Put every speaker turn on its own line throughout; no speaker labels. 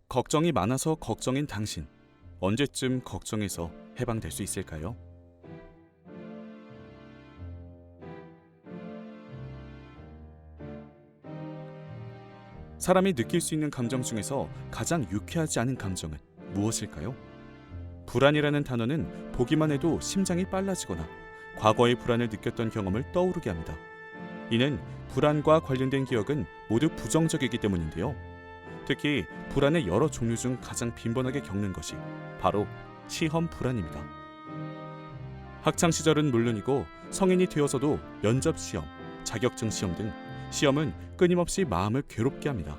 걱정이 많아서 걱정인 당신, 언제쯤 걱정에서 해방될 수 있을까요? 사람이 느낄 수 있는 감정 중에서 가장 유쾌하지 않은 감정은 무엇일까요? 불안이라는 단어는 보기만 해도 심장이 빨라지거나 과거의 불안을 느꼈던 경험을 떠오르게 합니다. 이는 불안과 관련된 기억은 모두 부정적이기 때문인데요. 특히 불안의 여러 종류 중 가장 빈번하게 겪는 것이 바로 시험 불안입니다. 학창 시절은 물론이고 성인이 되어서도 면접 시험, 자격증 시험 등 시험은 끊임없이 마음을 괴롭게 합니다.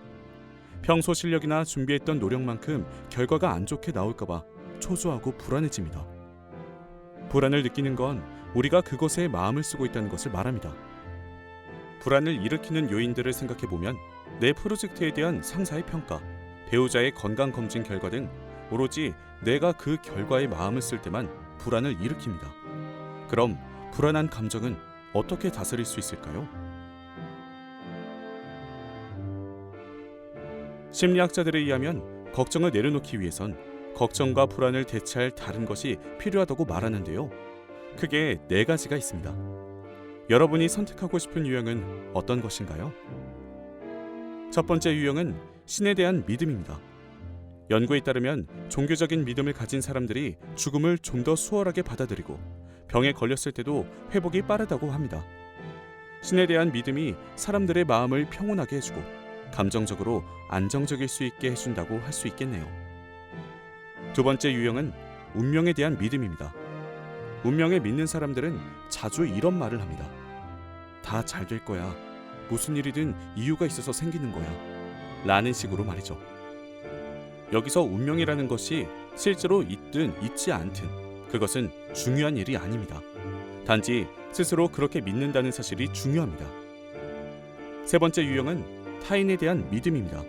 평소 실력이나 준비했던 노력만큼 결과가 안 좋게 나올까봐 초조하고 불안해집니다. 불안을 느끼는 건 우리가 그것에 마음을 쓰고 있다는 것을 말합니다. 불안을 일으키는 요인들을 생각해보면 내 프로젝트에 대한 상사의 평가, 배우자의 건강검진 결과 등 오로지 내가 그 결과에 마음을 쓸 때만 불안을 일으킵니다. 그럼 불안한 감정은 어떻게 다스릴 수 있을까요? 심리학자들에 의하면 걱정을 내려놓기 위해선 걱정과 불안을 대체할 다른 것이 필요하다고 말하는데요. 크게 4가지가 있습니다. 여러분이 선택하고 싶은 유형은 어떤 것인가요? 첫 번째 유형은 신에 대한 믿음입니다. 연구에 따르면 종교적인 믿음을 가진 사람들이 죽음을 좀 더 수월하게 받아들이고 병에 걸렸을 때도 회복이 빠르다고 합니다. 신에 대한 믿음이 사람들의 마음을 평온하게 해주고 감정적으로 안정적일 수 있게 해준다고 할 수 있겠네요. 두 번째 유형은 운명에 대한 믿음입니다. 운명에 믿는 사람들은 자주 이런 말을 합니다. 다 잘 될 거야. 무슨 일이든 이유가 있어서 생기는 거야. 라는 식으로 말이죠. 여기서 운명이라는 것이 실제로 있든 있지 않든 그것은 중요한 일이 아닙니다. 단지 스스로 그렇게 믿는다는 사실이 중요합니다. 세 번째 유형은 타인에 대한 믿음입니다.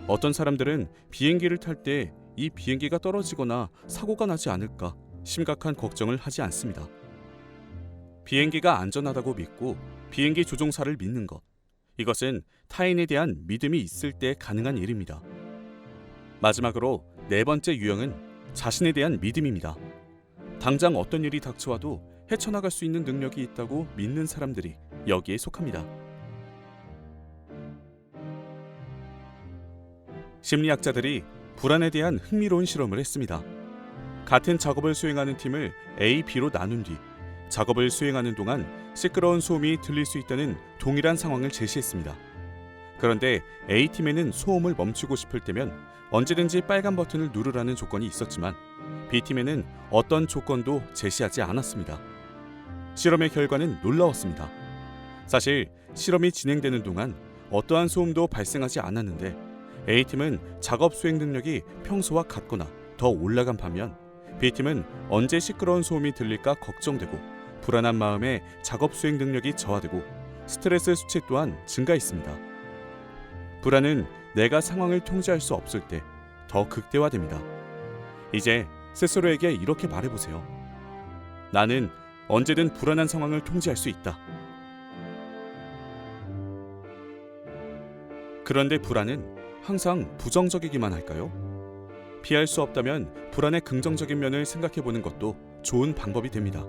어떤 사람들은 비행기를 탈 때 이 비행기가 떨어지거나 사고가 나지 않을까 심각한 걱정을 하지 않습니다. 비행기가 안전하다고 믿고 비행기 조종사를 믿는 것, 이것은 타인에 대한 믿음이 있을 때 가능한 일입니다. 마지막으로 4번째 유형은 자신에 대한 믿음입니다. 당장 어떤 일이 닥쳐와도 헤쳐나갈 수 있는 능력이 있다고 믿는 사람들이 여기에 속합니다. 심리학자들이 불안에 대한 흥미로운 실험을 했습니다. 같은 작업을 수행하는 팀을 A, B로 나눈 뒤 작업을 수행하는 동안 시끄러운 소음이 들릴 수 있다는 동일한 상황을 제시했습니다. 그런데 A팀에는 소음을 멈추고 싶을 때면 언제든지 빨간 버튼을 누르라는 조건이 있었지만 B팀에는 어떤 조건도 제시하지 않았습니다. 실험의 결과는 놀라웠습니다. 사실 실험이 진행되는 동안 어떠한 소음도 발생하지 않았는데 A팀은 작업 수행 능력이 평소와 같거나 더 올라간 반면 B팀은 언제 시끄러운 소음이 들릴까 걱정되고 불안한 마음에 작업 수행 능력이 저하되고 스트레스 수치 또한 증가했습니다. 불안은 내가 상황을 통제할 수 없을 때 더 극대화됩니다. 이제 스스로에게 이렇게 말해보세요. 나는 언제든 불안한 상황을 통제할 수 있다. 그런데 불안은 항상 부정적이기만 할까요? 피할 수 없다면 불안의 긍정적인 면을 생각해보는 것도 좋은 방법이 됩니다.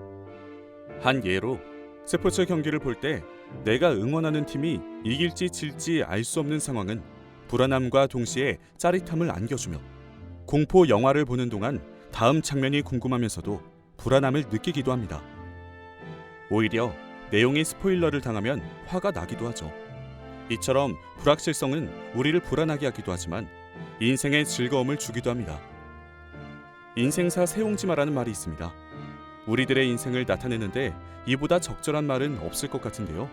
한 예로 스포츠 경기를 볼 때 내가 응원하는 팀이 이길지 질지 알 수 없는 상황은 불안함과 동시에 짜릿함을 안겨주며 공포 영화를 보는 동안 다음 장면이 궁금하면서도 불안함을 느끼기도 합니다. 오히려 내용이 스포일러를 당하면 화가 나기도 하죠. 이처럼 불확실성은 우리를 불안하게 하기도 하지만 인생의 즐거움을 주기도 합니다. 인생사 세옹지마라는 말이 있습니다. 우리들의 인생을 나타내는데 이보다 적절한 말은 없을 것 같은데요.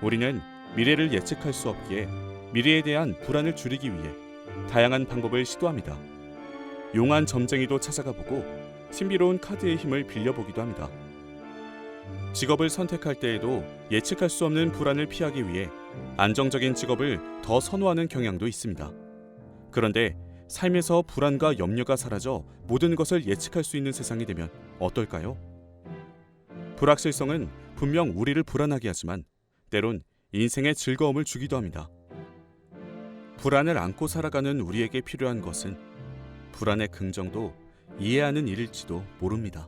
우리는 미래를 예측할 수 없기에 미래에 대한 불안을 줄이기 위해 다양한 방법을 시도합니다. 용한 점쟁이도 찾아가 보고 신비로운 카드의 힘을 빌려보기도 합니다. 직업을 선택할 때에도 예측할 수 없는 불안을 피하기 위해 안정적인 직업을 더 선호하는 경향도 있습니다. 그런데 삶에서 불안과 염려가 사라져 모든 것을 예측할 수 있는 세상이 되면 어떨까요? 불확실성은 분명 우리를 불안하게 하지만 때론 인생의 즐거움을 주기도 합니다. 불안을 안고 살아가는 우리에게 필요한 것은 불안의 긍정도 이해하는 일일지도 모릅니다.